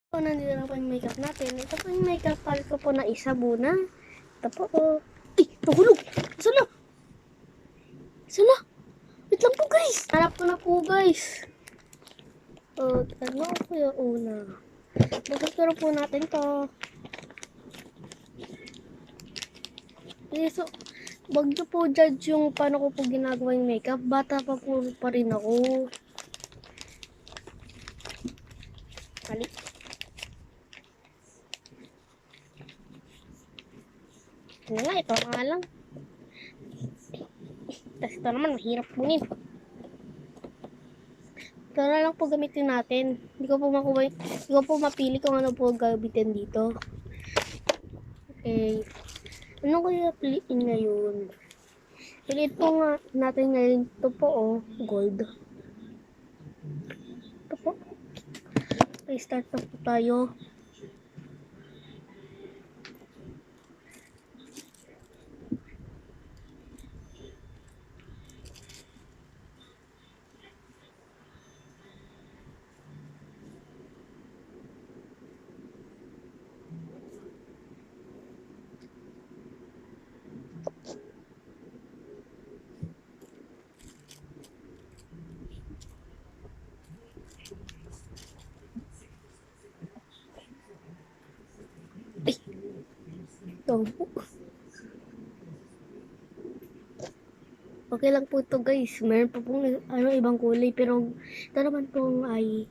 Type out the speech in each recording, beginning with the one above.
Nandito na po yung makeup natin. Ito po yung makeup palette ko po na isa muna. Ito po. Oh. Ay, nahulog! Saan na? Saan na? Wait lang po guys! Harap ko na po guys. Ano po yung una? Magkakaro po natin to. So, wag niyo po judge yung paano ko po ginagawa yung makeup. Bata pa rin ako. Kali. Ano nga, ito nga lang. Tapos ito naman, mahirap punin. Ito na lang po gamitin natin. Hindi ko po mapili kung ano po gamitin dito. Okay. Ano kaya piliin ngayon? Piliin po nga natin ngayon. Ito po gold. Ito po. Okay, start na po tayo. Ito po. Okay lang po ito guys. Meron pa pong ibang kulay. Pero ito naman pong ay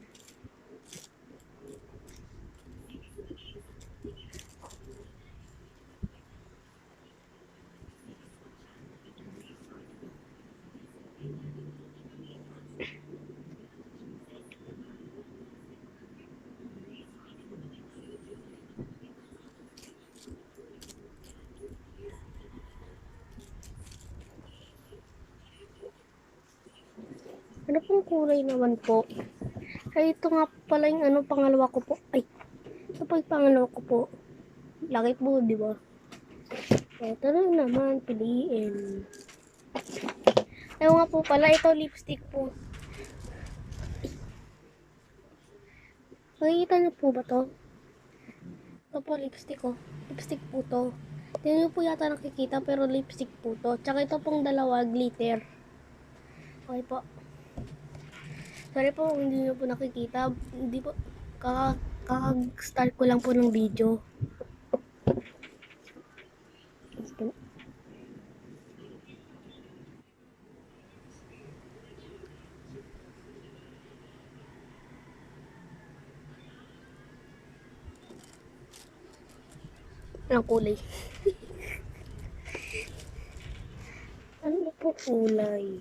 ano pong kulay naman po? Ay, ito nga pala yung pangalawa ko po. Ay, ito pa yung pangalawa ko po. Laki po, di ba? Ito na naman, piliin. Ayaw nga po pala, ito lipstick po. Nakikita niyo po ba to? Ito po, lipstick ko. Lipstick po to. Hindi niyo po yata nakikita, pero lipstick po to. Tsaka ito pong dalawa, glitter. Okay po. Sorry po, hindi niyo po nakikita. Hindi po, kaka-start ko lang po ng video. Anong kulay? Ano po kulay?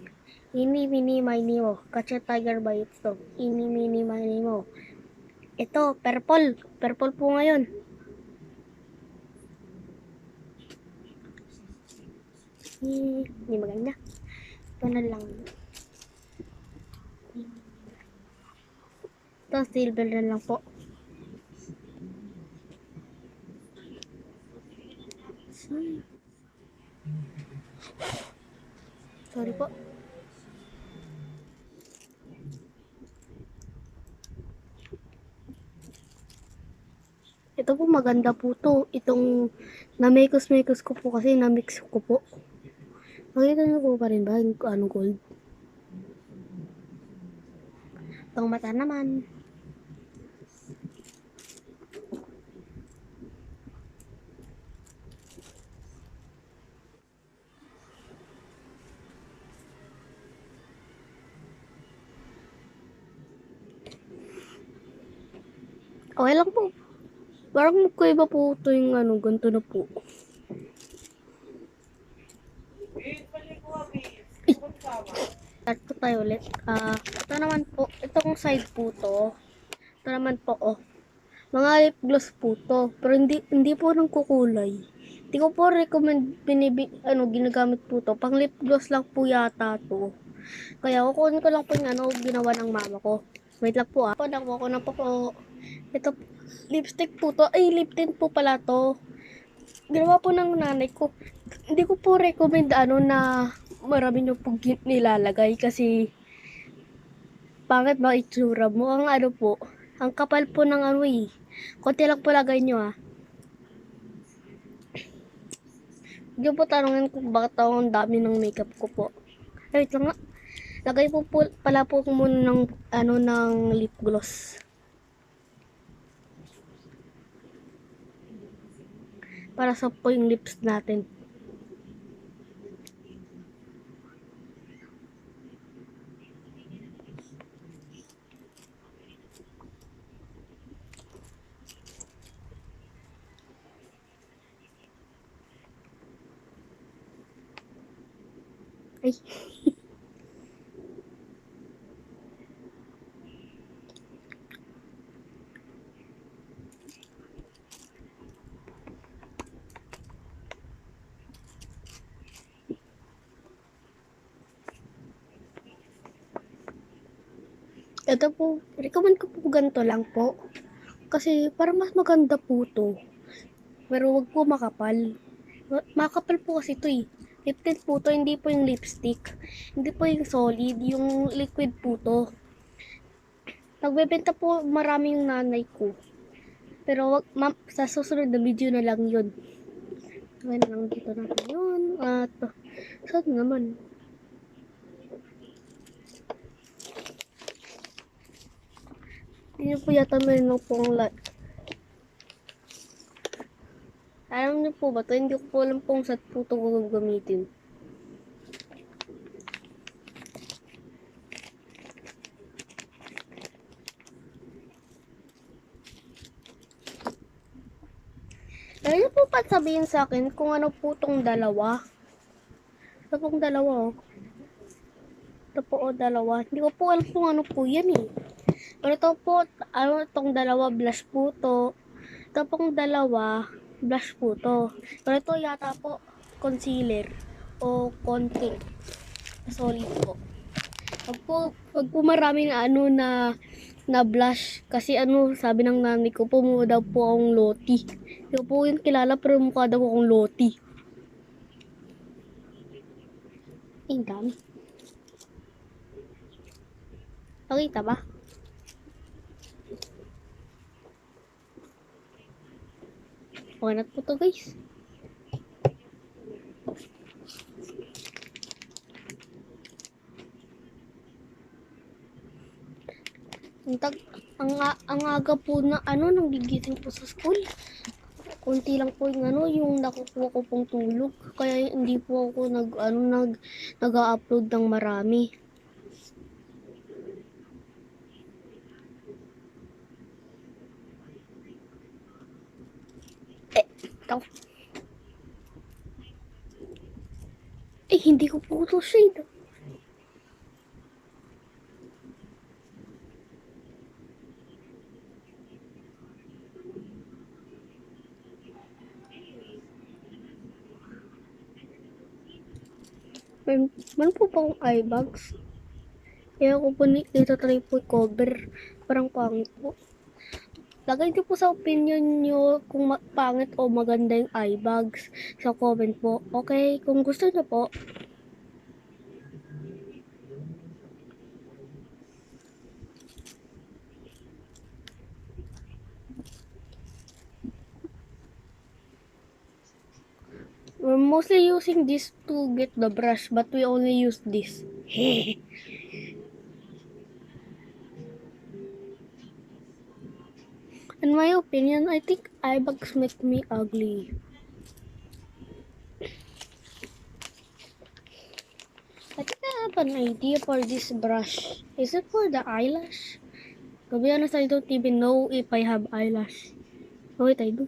Ini, mini, mini mo. Catch a tiger by its tongue. Ini, mini, mini mo. Ito, purple. Purple po ngayon. Hindi maganda. Ito na lang. Ito, silver na lang po. Sorry po. Ito po maganda po to. Itong na-mekos ko po kasi na-mix ko po. Makita niyo po pa rin ba yung gold? Itong mata naman. Okay lang po. Parang magkaiba po ito yung ganito na po. Start po tayo ulit. Ito naman po, itong side po to. Ito naman po, mga lip gloss po to. Pero hindi po nang kukulay. Hindi ko po recommend ginagamit po to. Pang lip gloss lang po yata to. Kaya kukunin ko lang po yung ginawa ng mama ko. Wait lang po Nakuha ko na po. Ito, lipstick po to. Ay, lip tint po pala to. Ginawa po ng nanay ko. Hindi ko po recommend na marami nyo po nilalagay kasi pangit ba itsura mo. Ang po, Ang kapal po ng ano eh. Konti lang po lagay nyo ah. Hindi po tanongin kung bakit ako ang dami ng makeup ko po. Wait lang nga. Lagay po pala po ko muna ng, ng lip gloss. Para sa po yung lips natin. Ay. Ito po, recommend ko po ganito lang po. Kasi para mas maganda po to. Pero wag po makapal. Makapal po kasi ito eh. Lip tint po to, hindi po yung lipstick. Hindi po yung solid, yung liquid po to. Nagbebenta po marami yung nanay ko. Pero wag, sa susunod na video na lang yun. Ngayon lang dito natin yun. At, saan naman? Hindi po yata meron po ang alam niyo po ba ito? Hindi ko po alam kung saan po ito gagamitin. Kaya niyo po pa sabihin sa akin kung ano po itong dalawa. Ito pong dalawa oh. Ito po oh, dalawa. Hindi ko po alam kung ano po yan eh. Pero ito po, itong dalawa blush po to. Ito pong dalawa blush po to. Pero ito yata po concealer o contour. Solid po. Wag po marami na na blush. Kasi sabi ng nanay ko po, mukha daw po akong loti. Hindi ko po yun kilala pero mukha daw akong loti. Ang dami. Nakita ba? Okay na po to guys. Ang aga po na nang gigising po sa school. Kunti lang po yung nakukuha ko pong tulog. Kaya hindi po ako nag-upload ng marami. Hindi ko po ito shade. Meron po pa akong eye bags. Kaya ako po dito try po cover. Parang pangit po. Lagay niyo po sa opinion nyo kung pangit o maganda yung eye bags sa comment po. Okay, kung gusto nyo po. We're mostly using this to get the brush, but we only use this. In my opinion, I think eye bags make me ugly. I think I have an idea for this brush. Is it for the eyelash? To be honest, I don't even know if I have eyelash. Oh wait, I do.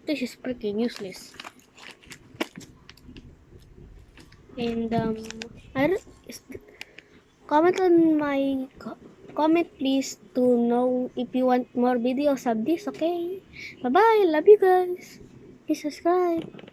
This is freaking useless. And comment on my comment please to know if you want more videos of this. Okay, bye bye. Love you guys. Please subscribe.